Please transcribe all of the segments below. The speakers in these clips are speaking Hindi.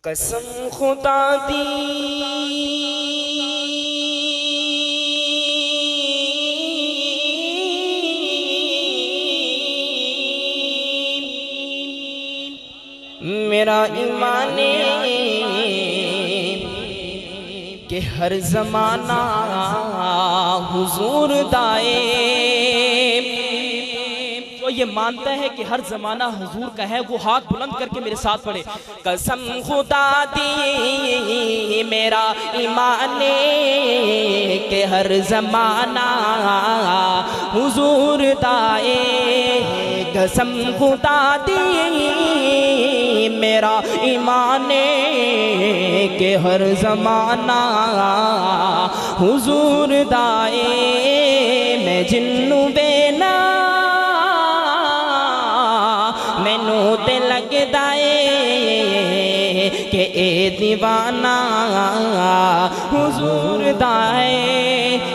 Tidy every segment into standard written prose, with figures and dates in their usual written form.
कसम खुदा दी मेरा ईमाने के हर ज़माना हुजूर दाए। तो ये मानता है कि हर ज़माना हुजूर का है, वो हाथ बुलंद करके मेरे साथ पढ़े। कसम खुदा दी मेरा ईमाने के हर ज़माना हुजूर दाए। कसम खुदा दी मेरा ईमाने के हर ज़माना हुजूर दाए। मैं जिन्नू बेना मैनू ते लगदा ए कि ए दीवाना हुजूर दाए।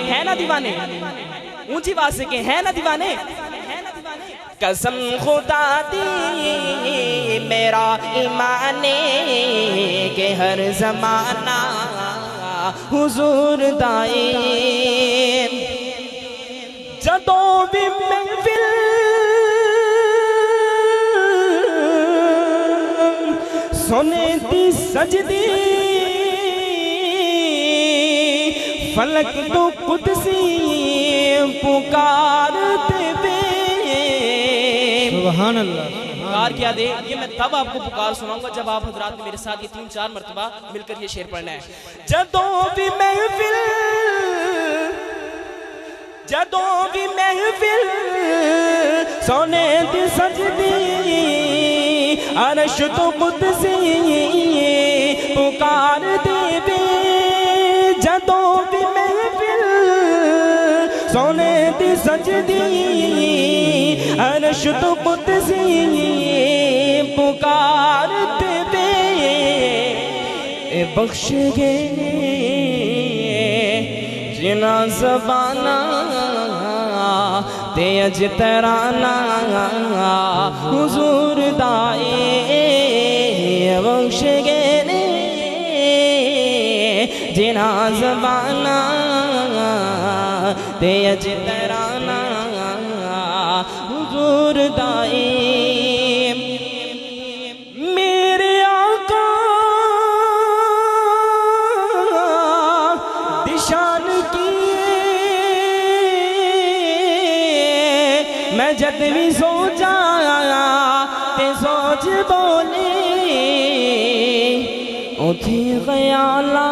है ना दीवाने? ऊंची आवाज से के है ना दीवाने? कसम खुदा दी मेरा ईमाने के हर ज़माना हुजूर दाए। जदों भी महफिल सोने दी सजदी फलक तो कुदसी पुकारते वे। सुभान अल्लाह। पुकार क्या दे, ये मैं तब आपको पुकार सुनाऊंगा जब आप हजरात ने मेरे साथ ये 3-4 मरतबा मिलकर ये शेर पढ़ना है। जदों भी महफिल सोने दी सजदी अरश तो कुदसी पुकार देवे। जदों भी महफिल सोने दी सजदी अरश तो कुदसी पुकार देवे। बख्श गे जिना ज़बाना ते अज तराना हुजूर दाए। बख्श गे जिना ज़बाना ते अज तराना हुजूर दाए। मेरे आका दिशान की मैं जद भी सो जाया ते सोच बोले उठी ख्याला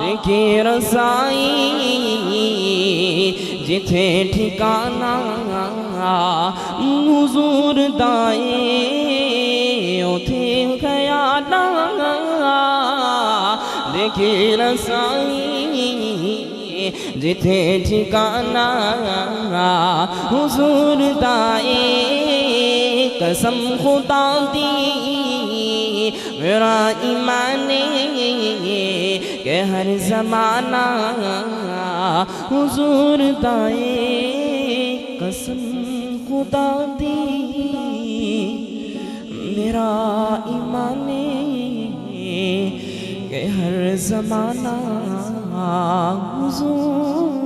देखी रसाई जिथे ठिकाना हुजूर दाए। उथे ख्याला देखी रसाई जिथे ठिकाना हुजूर दाए। कसम खुदा दी मेरा ईमाने के हर ज़माना हुजूर दाए। कसम खुदा दी मेरा ईमाने के हर ज़माना हुजूर